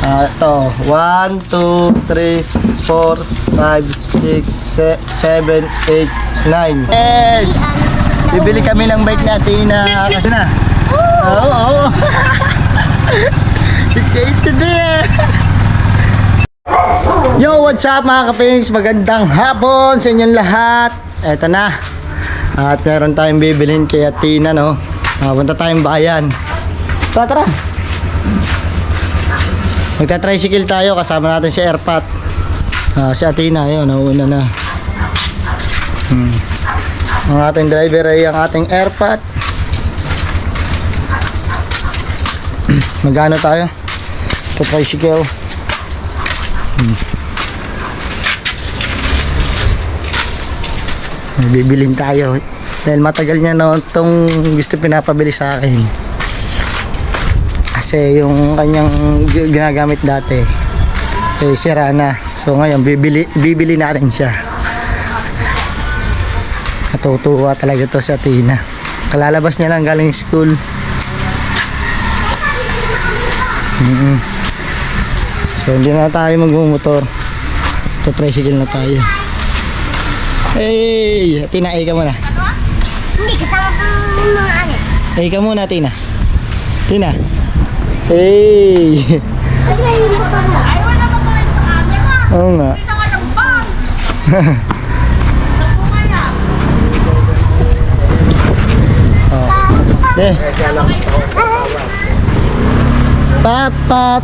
Ito, 1, 2, 3, 4, 5, 6, 7, 8, 9. Yes! Bibili kami ng bike natin na kasi na. Oo. 680 today. Yo, what's up mga kapings? Magandang hapon sa inyong lahat. Eto na. At meron tayong bibilhin kay Tina, no? Punta tayong bayan. Tara. Magta-tricycle tayo, kasama natin si Airpat. Si Atina, yun, nauna na. Ang ating driver ay ang ating Airpat. Magano tayo? Sa tricycle. Bibilin tayo dahil matagal niya na itong gusto pinapabili sa akin kasi yung kanyang ginagamit dati sira na, so ngayon bibili natin siya. Natutuwa talaga to sa Tina, kalalabas niya lang galing school. So hindi na tayo magmumotor, so tricycle na tayo. Hey, Tina, ka muna. Hindi, kasama pang mga ano. Ka muna, Tina. Tina. Hey. Ay, may motor mo. Ay, wala pa tuloy sa kanya ha. Oo nga. Kita nga ng bang.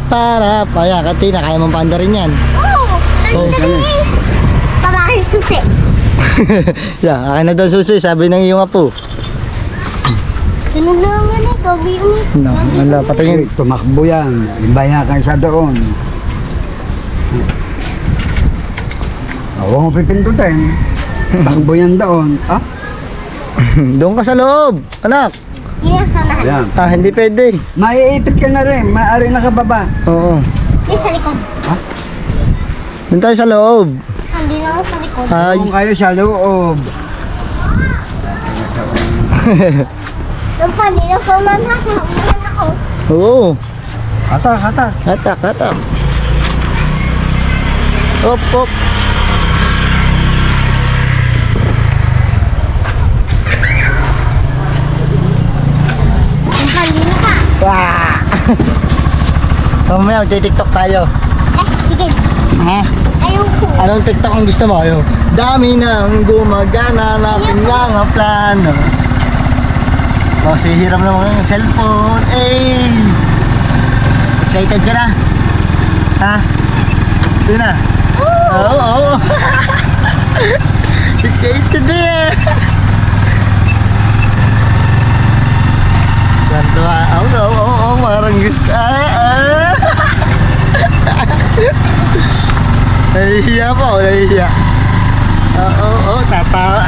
Para. Kaya ka, Tina, kaya mong paanda rin yan. Oo. Dali. Pabakit susi. Akin na daw susi, sabi ng iyong apo. Tinulungan eh, gabi ulit. Patingin. Tumakbo yan. Imbayakan siya doon. Oo, pipindutin. Takbo yan doon. Ah? Doon ka sa loob, anak. Inasanahan. Yan. Hindi pwede. Maiipit ka na rin. Maaari nakababa. Oo. Hindi sa likod. Ha? Doon tayo sa loob. Hindi na ako sa likod. Kung kayo sa loob. Nung pa, hindi na ako manhasahap naman ako. Oo. Hatak. Hatak. Op. Ang halina ka. Wah! Mamaya, magti-tiktok tayo. Sige. Ha? Ayoko. Anong tiktok ang gusto mo? Dami nang gumagana natin mga plano. Kasi hiram naman yung cellphone. Excited ka na? Ha? Ito na? Oo. 680 today. Gantuwa. Oo, marang gusto. Nahihiya po, nahihiya. Oo, tatawa.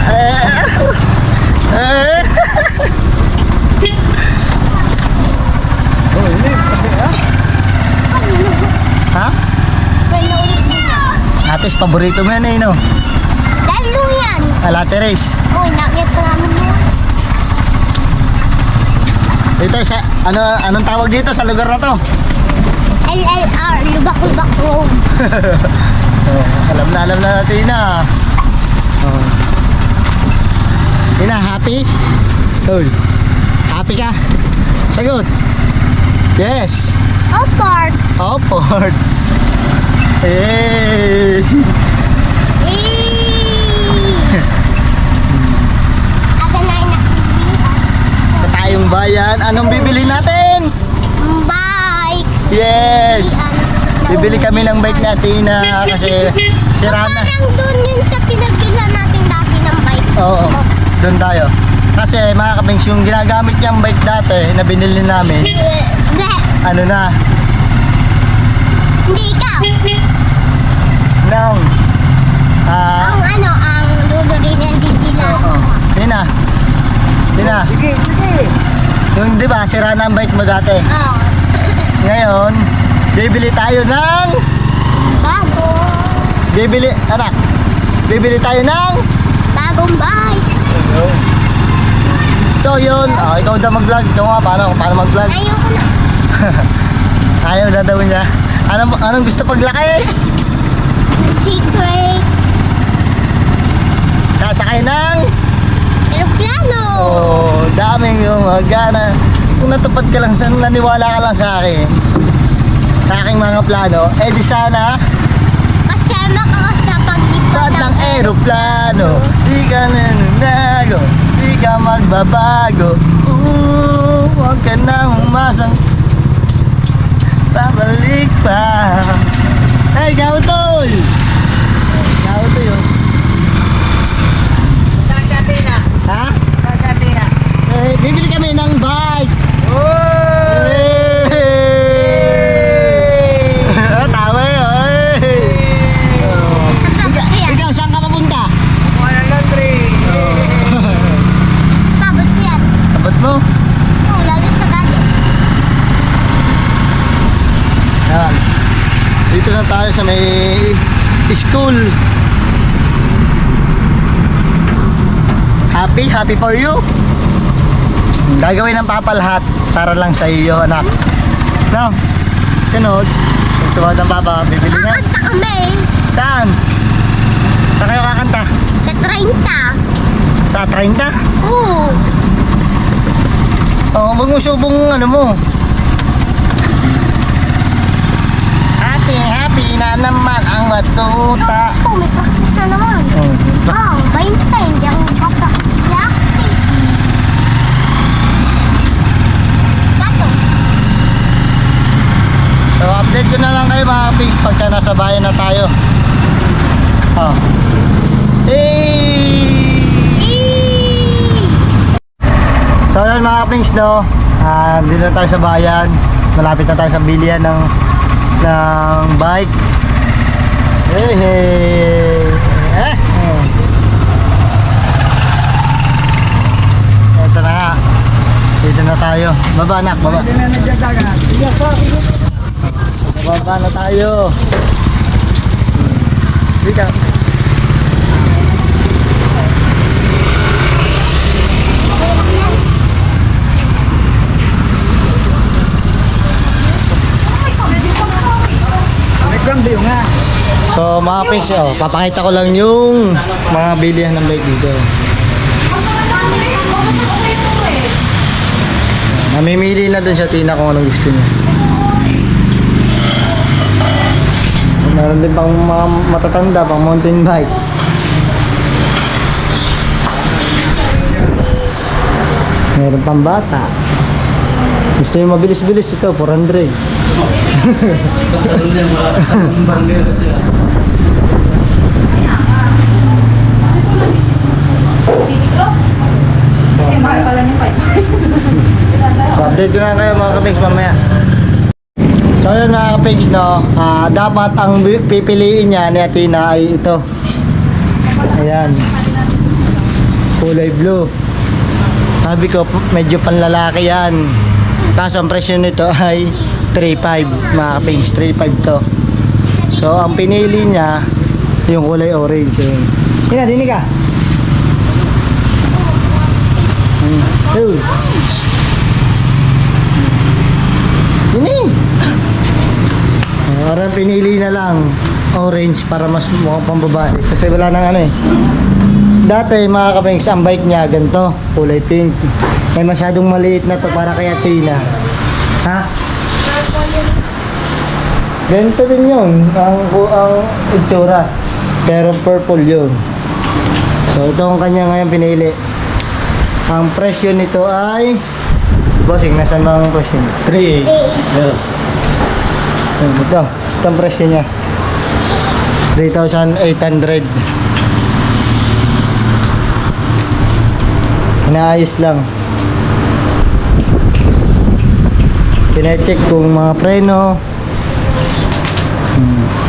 Oh, ini. Ha? May naulit na. Ates, paborito mo yan no? Lalo yan. Latte race. Uy, nakita namin mo. Dito sa, anong tawag dito sa lugar na to? LLR, Lubak-Lubak Road. Alam na natin na. Tina, happy? Uy, happy ka? Sagot. Yes. All parts. All ports. Hey. Aga na nakikita. Sa tayong bayan, anong bibili natin? Bike. Yes. Bibili kami ng bike natin na kasi sira na. Parang doon yun sa pinagbilhan natin dati ng bike. Oo, doon tayo. Kasi mga kapings, yung ginagamit niyang bike dati na binili namin, Bleh. ano na, Hindi ikaw. nang, Ang dulo rin yung didila. Tina, Sige. yung di ba, sira na ang bike mo dati. Oo. Ngayon, bibili tayo ng, Bago. bibili tayo ng, Bagong bike. so yun, ikaw daw mag-vlog, ikaw nga, paano mag-vlog? Ayoko na. Ayaw na daw niya. Anong gusto paglaki? Secret. Sasakay ng... Aeroplano. Oh, daming yung gana. Kung natupad ka lang, naniwala ka lang sa akin. Sa aking mga plano, eh di sana Kasama ka sa paglipad pad ng aeroplano. Di ka nananago, di ka magbabago. Huwag ka na umasang babalik pa. Hey, Gautol! Gautol yun. Saan sa Athena? Ha? Saan sa Athena? Eh, bibili kami ng bike. Ah, tama yun. Ikaw, saan ka papunta? Kumuha ng laundry. Pabot yan. Abot mo? Oo, lalo sa galit. Yan. Dito na tayo sa may school. Happy for you. Gagawin ng papa lahat para lang sa iyo, anak. No? Sunod. Susunod ng papa, bibili na. Kakanta kami. Saan? Saan kayo kakanta? Sa 30. Sa 30? Oo. Oo, wag mo subong ano mo. Happy na naman ang batuta. Oo, may practice na naman. Oh. Oo, 20. Hindi ako magpa-practice. Gato. So, update ko na lang kayo mga pigs pagka nasa bayan na tayo. Oh. So yun mga pigs, no, dito na tayo sa bayan. Malapit na tayo sa bilihan ng bike. Ito na nga. Dito na tayo. Baba anak, baba. Hindi na nagdadagat. Baba na tayo. Dito. Nagkambiyo nga. So mga pigs, papakita ko lang yung mga bilihan ng bike dito. Namimili na doon sa Tina kung anong gusto niya. Meron din pang mga matatanda, pang mountain bike. Meron pang bata. Gusto yung mabilis-bilis ito, 400. So update ko na kayo mga kapigs mamaya. So yun mga kapigs, no, dapat ang pipiliin niya ni Athena ay ito. Ayan, kulay blue. Sabi ko medyo panlalaki yan. Tapos ang presyo nito ay 3.5 mga kapigs, 3.5 to. So ang pinili niya yung kulay orange. Yun. Tina, dinig ka. Two. Ini. Parang pinili na lang orange para mas mukhang pambabae. Kasi wala nang ano eh. Dati mga kapings, ang bike niya ganito, kulay pink. May masyadong maliit na to para kay Athena. Ha? Ganito din yun, ang itsura. Pero purple yun. So ito ang kanya ngayon pinili. Ang presyo nito ay bossing, nasan ba ang presyo? 3.8. Yeah. Ito ang presyo niya. 3,800. Inaayos lang. Pina-check kung mga preno.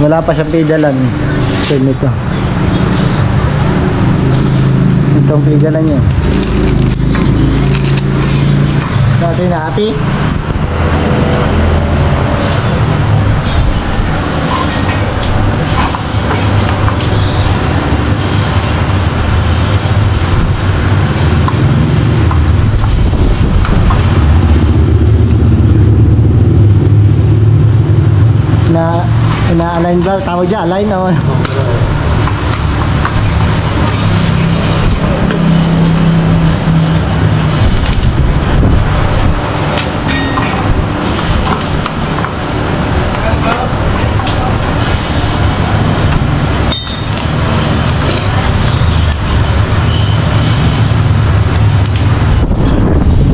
Wala pa siyang pedalan. So nito. Ito ang pedalan niya. Dati na happy. ina-align ba? Tawag dyan, align o?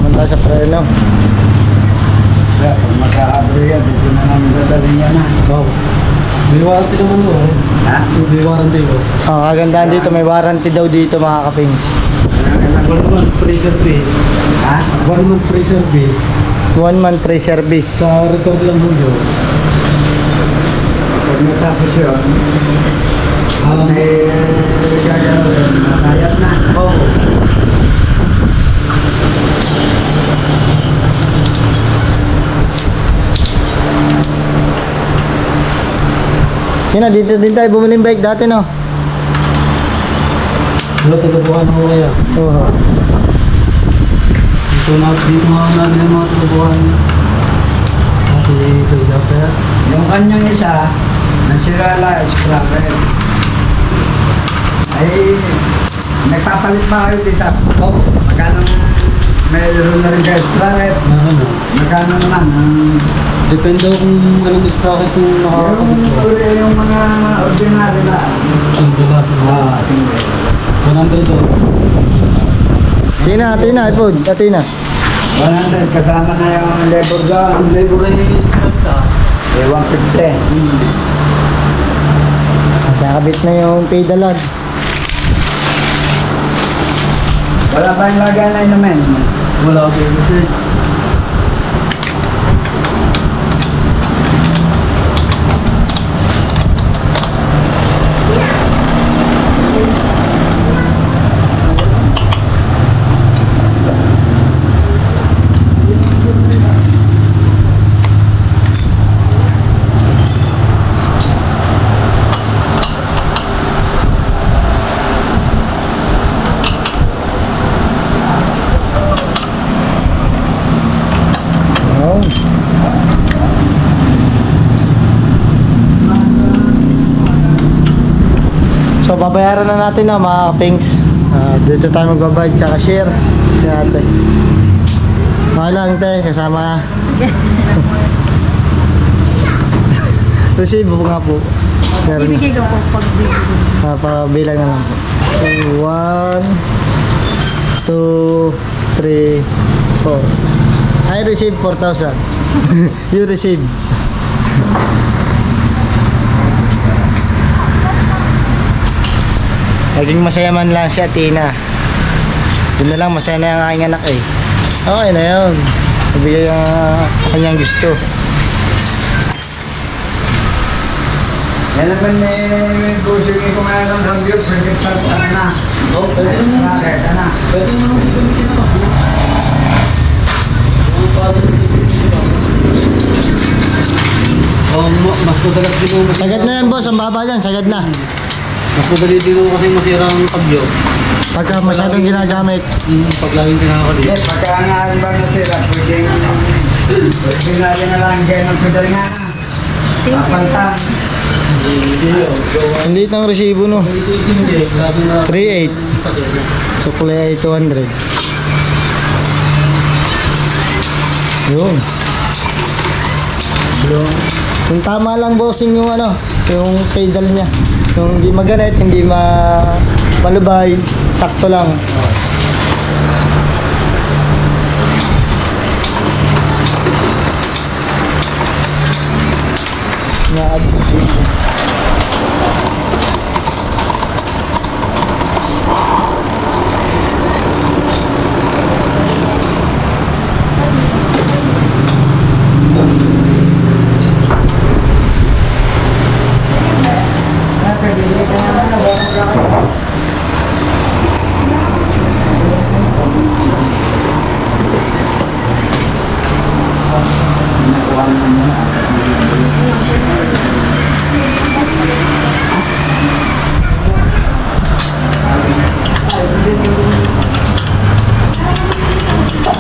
Manda sa preno. Kaya pag magkakabre yan, dito na namin dadalhin yan ha. Wow. May warranty naman mo. Ha? May warranty mo. Oh, kagandahan dito, may warranty daw dito mga kapings. 1 month free service. Ha? 1 month free service. 1 month free service. Sa record lang mo yun. Pag natapos yun, Um, may gagawin, nakayat na. oh. Sina, dito din tayo bumili ng bike dati, no? Wala tagabuhan mo kaya. Oo. Dito nga namin yung mga tagabuhan. Kasi ito yung kaya. Yung kanyang isa, nasira lang, scrapper. Ay, nagpapalit ba kayo dito? Oh. Magkano mayroon na rin kayo scrapper? Ano? Magkano naman? Depende kung anong sprocket yung nakakapit ko. Yung mga ordinary na. Tinggo ba? Tingin. 100 o. Tina, iPod, Tina. 100, kasama na yung labor doon. Ang labor ay sprocket ah. Eh, 150. Nakakabit na yung pedalad. Wala pa yung lagay na naman. Wala ko kasi. Oh. So babayaran na natin na mga kapings. Dito tayo magbabayad sa cashier. Dati. Okay lang te, kasama. Receive po nga po. Meron na. Ibigay ko po pag bibigay. Pabilang na lang po. So, 1, 2, 3, 4. I received 4,000. You receive. Naging masaya man lang si Athena. Yun na lang, masaya na yung aking anak eh. Okay na yun. Nabigay ang kanyang gusto. Yan naman may busing ko mayroon ng review, pwede sa na. Oh, pwede naman. Bakit? Ano? Pwede naman dito yung kinakapit. Mas madalas din mo Sagad na yan boss, ang baba dyan, sagad na. Mas madali din mo kasi masira ang pagyo. Pagka masyadong ginagamit. Pag laging kinakalit. Hindi, pagka nga ba nasira, pwede nga rin na lang kayo ng pedal nga na. Papaltan. Ang liit ng resibo no. Sabi na 3.8. So kulay ay 200. Yun. Yung tama lang bossing yung ano, yung pedal niya. Yung hindi magalit, hindi malubay, sakto lang.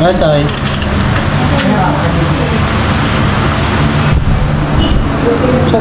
Ay, tay. So,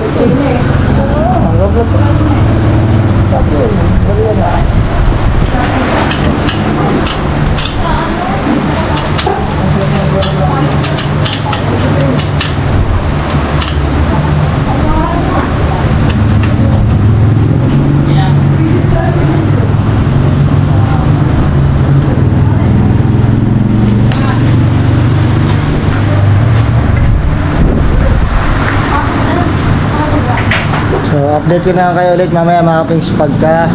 update ko na kayo ulit mamaya mga kapings pagka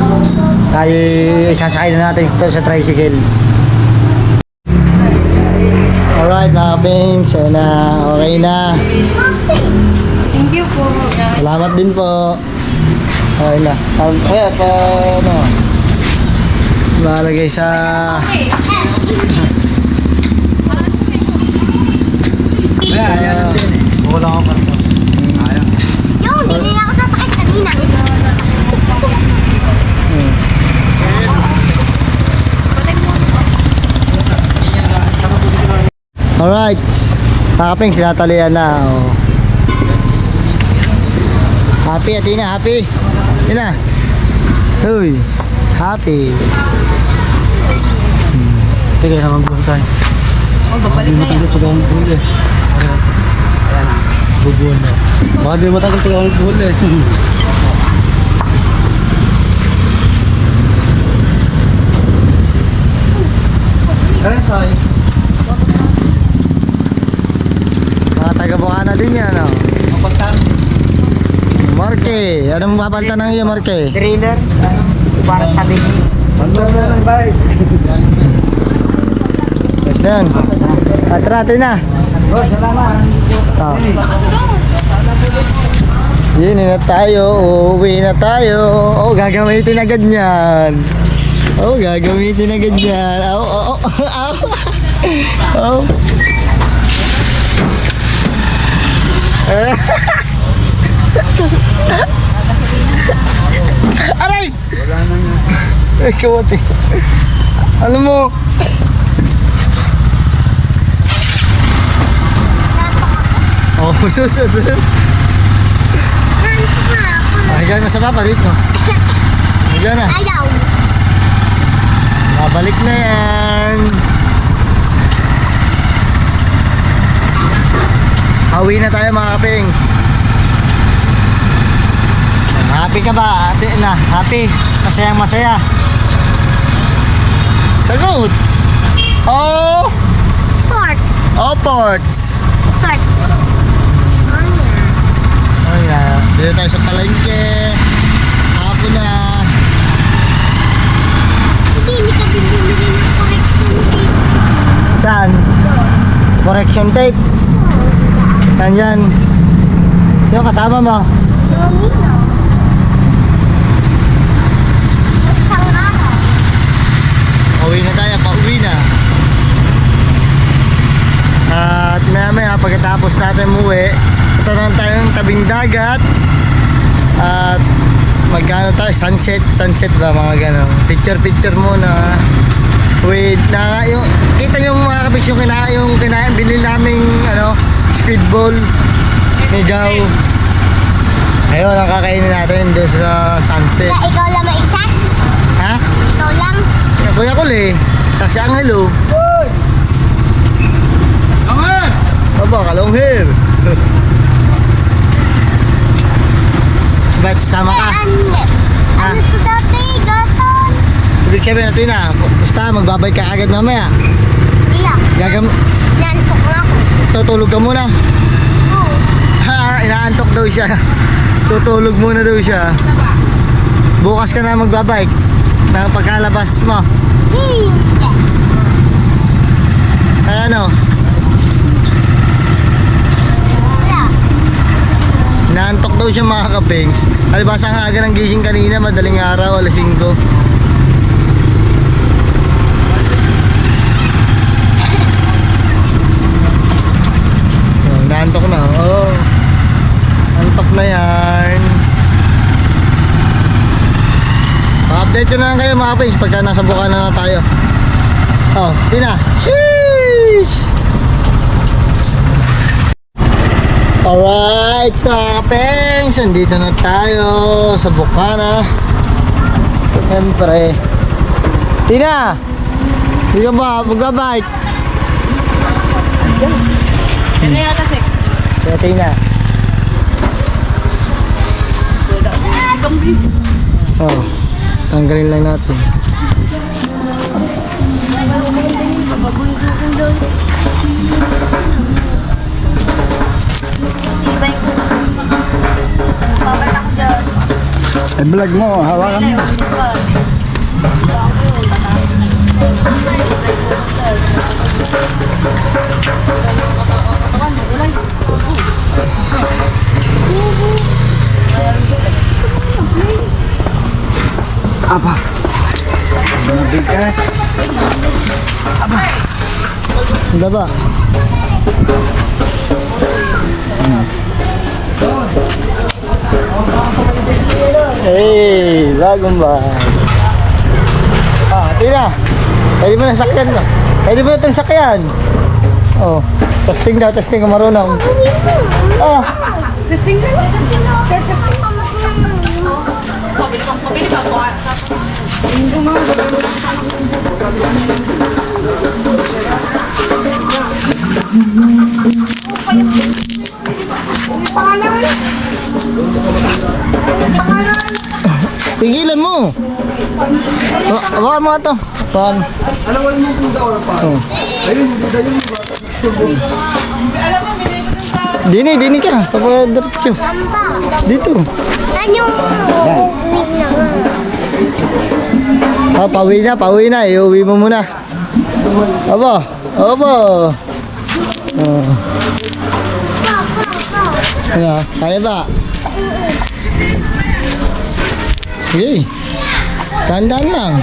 tayo isasakay na natin ito sa tricycle. Alright mga kapings, na okay na. Thank you po. Salamat din po. Okay na. Kaya pa ano, malagay sa Wala ako pa. Yung, hindi na ako sasakit kanina. alright. Mga kapings, sinatalian na. Oh. Happy, Athena, happy. Yun na. Uy, happy. Sige, naman buwan tayo. Oh, babalik na yan. Sa gawang buhol eh. Ayan na. Bubuan na. Baka di matagal sa gawang buhol eh. Ayan, sorry. Mga taga-Bukana din yan, oh. Mapagtan. Marke, anong babalta ng iyo, Marke? Trailer. Para sabi niyo. Mandor na lang, bay. Yes na yan. Atrate na. Oh, salamat. Oh. Yun na tayo, uuwi na tayo. Oh, gagamitin agad niyan. Oh, gagamitin agad niyan. Oh, oh, oh, oh. Oh. Aray! Wala na nga. Eh, kawati. Ano mo? Oh, sus. Nanto nga ako. Higa na sa papa dito. Higa na. Ayaw. Babalik na yan. Pauwi na tayo mga kapings. Happy ka ba? Ate na, happy. Masayang masaya. Sagot. Oh, Ports. oh ports. Ports. Ano? Oh yeah. Dito tayo sa palengke. Hapon na. Hindi ka bumili ng correction tape. Saan? Correction tape. Saan yan? Sino kasama mo? Yung nino. Isang araw. Pauwi na tayo, pauwi na. At maya pagkatapos natin umuwi, punta naman tayong tabing dagat. At magkano tayo, sunset ba, mga gano'n. Picture muna. With, yung, kita yung mga kapiks yung kinain, binili naming, speedball, nigaw. Ayun, ang kakainin natin doon sa sunset. Ikaw lang mag-isa? Ha? Ikaw lang? Si Kuya Kuli, sa si Angelo. Aba, kalong hair. Ba't sasama ka? Ha? Ano to dati? Gason? Ibig sabihin natin na, basta magbabay ka agad mamaya. Iya. Nantok na ako. Tutulog ka muna. Oo. Ha, inaantok daw siya. Tutulog muna daw siya. Bukas ka na magbabike. Na pagkalabas mo. Hindi. Ay ano, Wala. inaantok daw siya mga kapings. Alibasa nga aga ng gising kanina, madaling araw, alas 5. Naantok na. Oh. Antok na yan. Pa-update ko na lang kayo mga kapings pagka nasa Bukana na tayo. Oh, di na. Sheesh! Alright, mga kapings, nandito na tayo sa Bukana. Siyempre. Tina! Hindi ka ba magbabike? Ano yung atasik? Kaya Tina. Oh, tanggalin lang natin. Sibay ko. Babalik ako dyan. vlog mo, hawakan mo. Apa? Mabigat. Hindi ba? Hey, bagong bag. Ito na. Pwede mo na sakyan na. Pwede mo na itong sakyan. Oh, testing daw, testing kung marunong. Testing ka? Pigilan mo. Awakan mo ito. Pan. Alawan mo kung daw pa. Ayun, yun. Dini ka. Papadiretso. Dito. Ano? Uwi na nga. Pauwi na. Iuwi mo muna. Aba. Oh. Ano, kaya ba? Sige. Tandaan lang.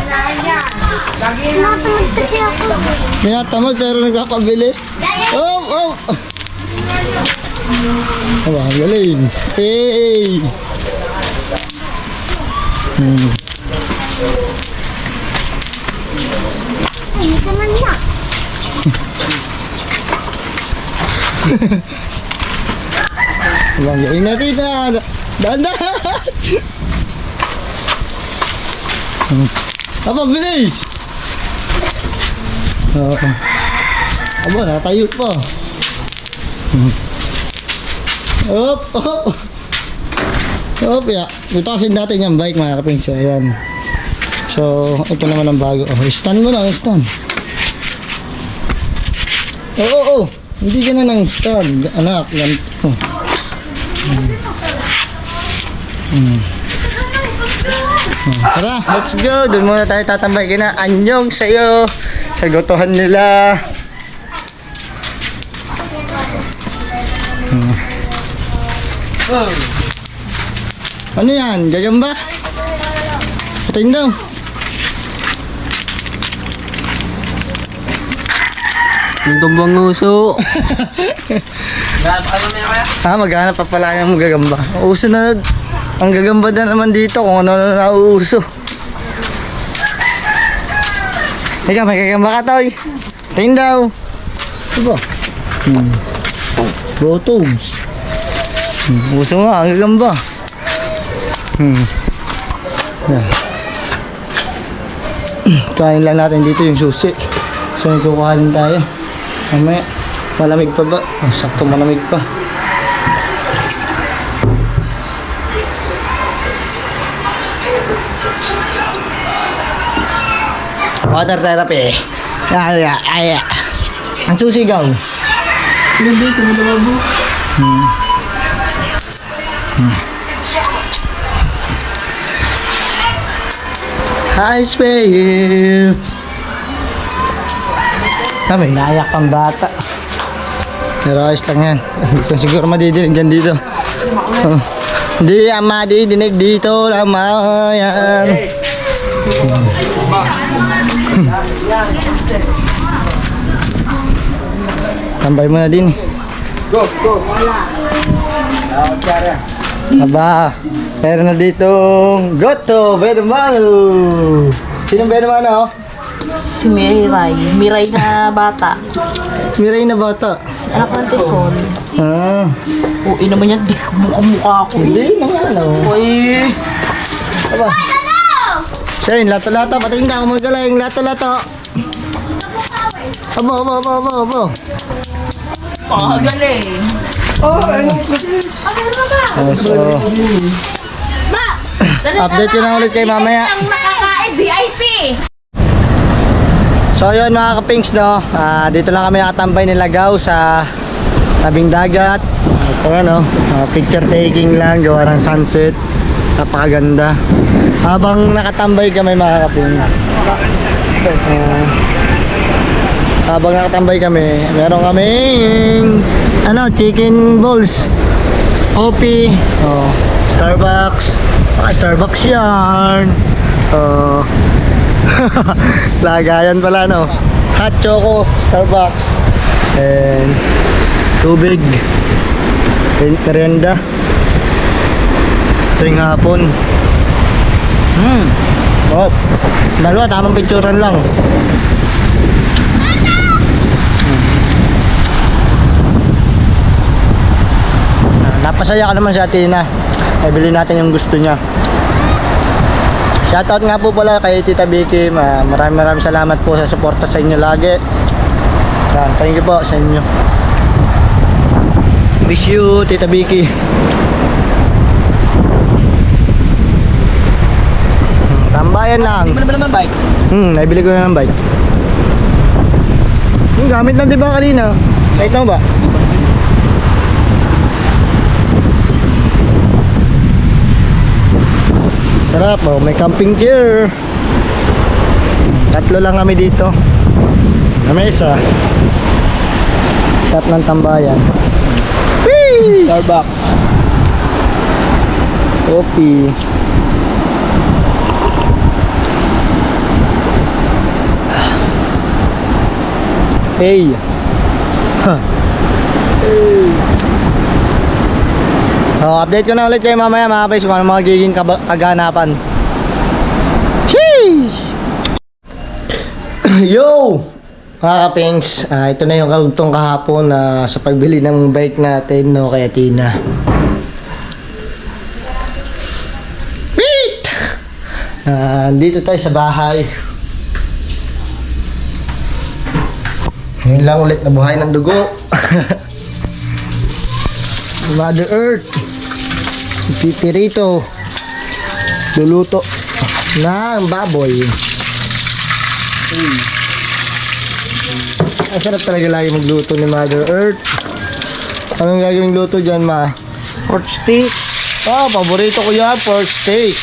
Matamad kasi ako. Tinatamad pero nagkakabili. Oh. Aba, galing. Hey. Ay, ito na niya. Aba, galing natin na. Dahan-dahan. Aba, bilis. Aba, natayo pa. Op, ya. Ito kasi natin yung bike mga kapings. Ayan. So, ito naman ang bago. Stand mo lang, stand. Oo. Hindi ka na ng stand. Anak, ganito. Tara, let's go. Doon muna tayo tatambay. Kina, anyong sa'yo. Sa gotohan nila. Ano yan? Gagamba? Patayin daw. Yung tumbang nguso. Maghanap pa pala yung gagamba. Uso na. Ang gagamba na naman dito kung ano na nauuso. Teka, may gagamba ka, Toy. Patayin daw. Diba? Bottoms. Uso nga, ang gagamba. Kain lang natin dito yung susi. So, kukuhanin tayo. Mamaya, malamig pa ba? Sakto malamig pa. Water therapy. Ay. Ang susigaw. Yun dito, malawabo. I spray you. May naiyak pang bata. Pero ayos lang yan. Hindi ko siguro madidinig yan dito. Hindi yan madidinig dito lamang yan. Tambay mo na din. Go. Aba, meron na ditong goto, Bedumano. Sinong Bedumano? Si Miray na bata. Miray na bata. Anak ng Tison. Uy naman yan, di mukha ako. Hindi naman Uy. Aba. Siya yun, lato-lato. Patingin ka kung magaling. Lato-lato. Aba. Galing. So, update ko na ulit kay mamaya. Ang nakakain, VIP. So yun mga kapings, no, dito lang kami nakatambay nilagaw sa tabing dagat. Ito nga, no, picture taking lang, gawa ng sunset. Napakaganda. Habang nakatambay kami mga kapings. Habang nakatambay kami, meron kaming chicken balls. OP, Starbucks. Starbucks yan. Lagayan pala no. Hot choco, Starbucks. And tubig. Merienda. Tuwing hapon. Dalawa, tamang picturean lang. Napasaya ka naman sa Tina. Bili natin yung gusto niya. Shoutout nga po pala kay Tita Vicky. Maraming salamat po sa suporta sa inyo lagi. Thank you po sa inyo. Miss you, Tita Vicky. Tambayan lang. Hindi mo naman bike. Naibili ko na ng bike. Yung gamit lang diba kanina? Kahit na ba? Sarap, may camping chair. Tatlo lang kami dito. Na mesa. Sarap ng tambayan. Peace! Starbucks. Coffee. Hey. Update ko na ulit kayo mamaya mga kapis kung ano magiging kaganapan. Sheesh! Yo! Mga kapings, ito na yung kalugtong kahapon sa pagbili ng bike natin kay Tina. Wait! Dito tayo sa bahay. Ngayon lang ulit nabuhay ng dugo. Mother Earth. Titirito. Luluto ng baboy. Ang sarap talaga lagi magluto ni Mother Earth. Anong gagawing luto dyan, ma? Pork steak. Paborito ko yan, pork steak.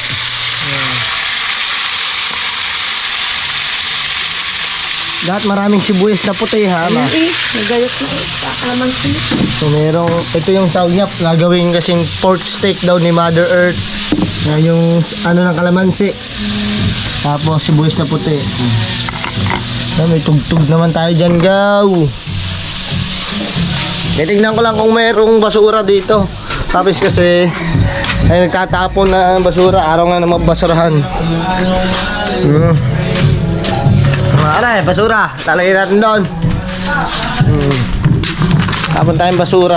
Lahat maraming sibuyas na puti ha, ma. Nagayot na kalamansi. So ito yung saugnap, gagawin kasing pork steak daw ni Mother Earth. Yung ng kalamansi. Tapos sibuyas na puti. May tugtog naman tayo dyan, gaw. Titignan ko lang kung mayroong basura dito. Tapos kasi ay nagtatapon na basura, araw nga na mabasurahan. Basura. Talagay natin doon. Tapon tayong basura.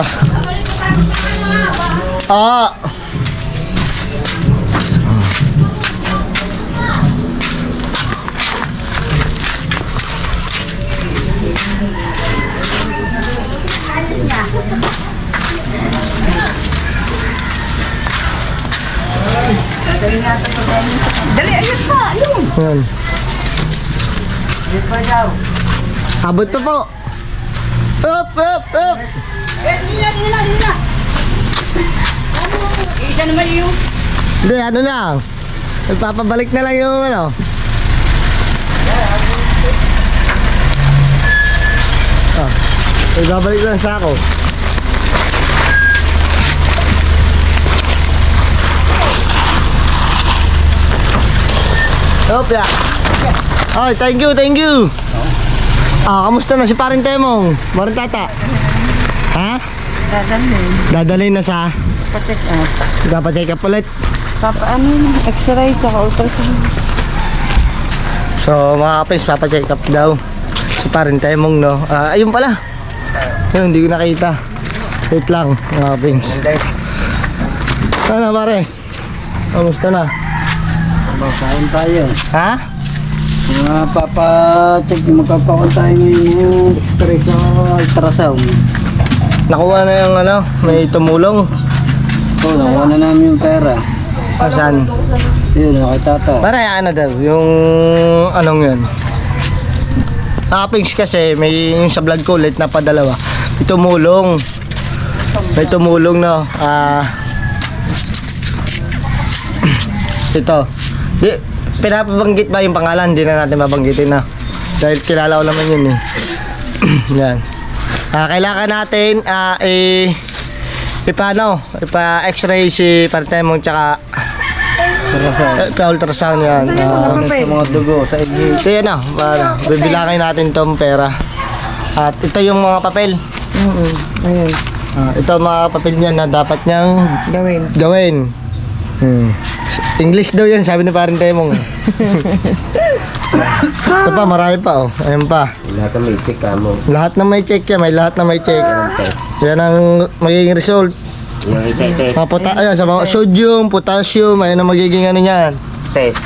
Dali, ayun pa. Ayun. Ayan. Abot pa po. Up. Dili na. Isa naman yung. Hindi, lang. Nagpapabalik na lang yung Ibabalik lang sa ako. Opya. Ay, thank you. Kamusta na si Paring Temong? Maring tata? Ha? Dadalhin na sa? Pa-check out. Papacheck up ulit. X-ray ka, ultrasound. So mga kapis, papacheck up daw si Paring Temong, no? Ayun pala. Ayun, hindi ko nakita. Wait lang, mga kapis. Ano pare? Kamusta na? Basahin tayo. Ha? Magpapakon tayo ngayon yung x-ray sa ultrasound. Nakuha na yung may tumulong. Nakuha na namin yung pera. Saan? Yun, kay tata. Para daw, yung yun. Kapings kasi, may yung sa vlog ko ulit na padalawa. May tumulong. Ito. Pinapabanggit ba yung pangalan? Hindi na natin mabanggitin na. Dahil kilala ko naman yun eh. Yan. Kailangan natin ipa-x-ray si Partemong tsaka pa-ultrasound yan. Sa mga dugo, sa egg. So yan bibilangin natin tong pera. At ito yung mga papel. Ayun. Ito mga papel niya na dapat niyang gawin. English daw yan, sabi ni Partemong. Ito pa, marami pa Ayan pa. Lahat ng may check mo. Lahat na may check yan, may lahat na may check. Yan ang magiging result. Yung i-test. Ayan, sa mga sodium, potassium, ayan ang magiging ano niyan. Test.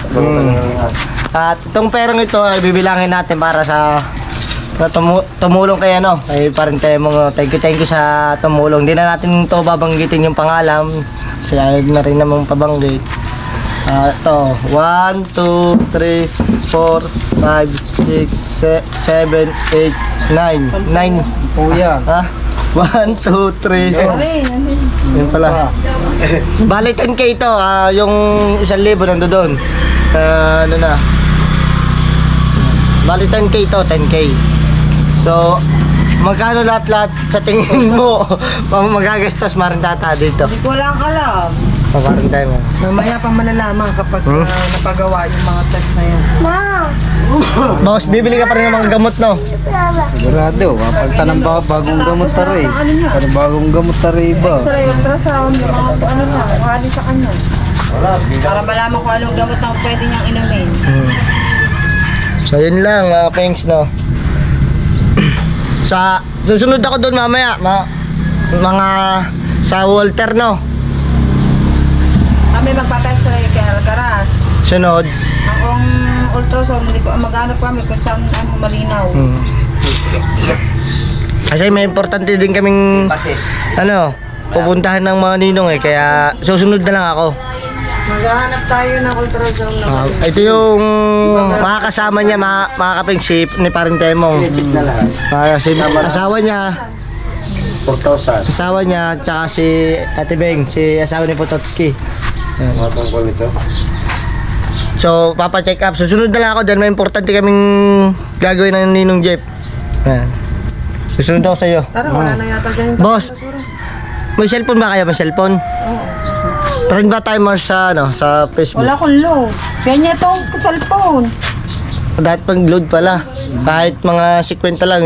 At itong perang ito ay bibilangin natin para sa tumulong kay kay Partemong. Thank you sa tumulong. Hindi na natin to babanggitin yung pangalan. Siya na rin namang pabanggit. Ito, 1, 2, 3, 4, 5, 6, 7, 8, 9. 9. Kuya. 1, 2, 3. Yun pala. Bali 10k ito. Yung 1,000 nando doon. Ano na. Bali 10k ito, 10k. So, magkano lahat-lahat sa tingin mo magagastos marintata dito? Hindi ko lang alam. Paparintay mo. Mamaya pa malalaman kapag napagawa yung mga test na yan. Boss, bibili ka pa rin ng mga gamot, no? Sigurado, mapagtan ng bagong gamot tari. Pero bagong gamot tari iba. X-ray, ultrasound, yung mga ano na, hali sa kanya. Para malaman kung anong gamot na pwede niyang inumin. So, yun lang, mga pengs, no? Susunod ako doon mamaya, mga sa Walter, no? Kami magpapa-X-ray kay Alcaraz. Sunod. Akong ultrasound, hindi ko maghanap kami kung saan malinaw. Kasi may importante din kaming pupuntahan ng mga ninong kaya susunod na lang ako. Maghahanap tayo ng ultrasound na Ito yung mga kasama niya, mga kapingsip ni Partemong. Asawa niya, 4,000. asawa niya, tsaka si Ate Beng, si asawa ni Pototski. Mga tungkol nito. So, papa-check up. Susunod na lang ako dahil may importante kaming gagawin ng Ninong Jeff. Ayan. Susunod ako sa'yo. Tara, wala na yata ganyan. Boss, may cellphone ba kayo? May cellphone? Friend ba timer sa sa Facebook? Wala akong load. Kaya niya itong cellphone. Dapat pang-load pala. Kahit mga 50 lang,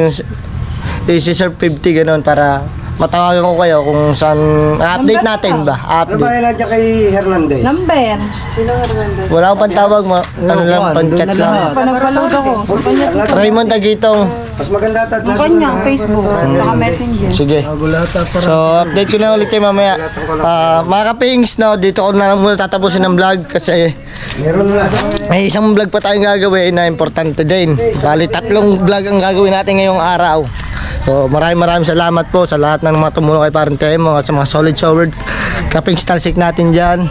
i-serve 50 gano'n para matawagan ko kayo kung saan update natin ba? Ano ba Update. yan nandiyan kay Hernandez? Number. Sino Hernandez? Wala akong pantawag mo. Ano lang, pan-chat lang. Panapaload ako. Raymond Tagitong. Mas maganda tat. Ang kanyang Facebook. Saka messenger. Sige. So, update ko na ulit kayo mamaya. Mga kapings, dito ko na muna tatapusin ng vlog kasi Meron na. may isang vlog pa tayong gagawin na importante din. Bali, 3 vlog ang gagawin natin ngayong araw. So, maraming salamat po sa lahat ng mga tumulong kay Partemong at sa mga solid showard kaping stalsik natin dyan.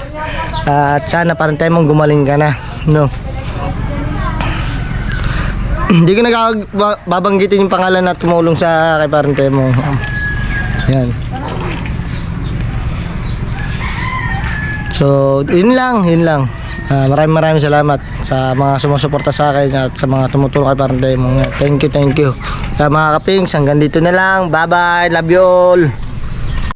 At sana Partemong gumaling ka na. No. Hindi ko babanggitin yung pangalan na tumulong sa kay Partemong. Yan. So, yun lang. Maraming salamat sa mga sumusuporta sa akin at sa mga tumutulong kay Partemong. Thank you. Mga kapings, hanggang dito na lang. Bye-bye. Love you all.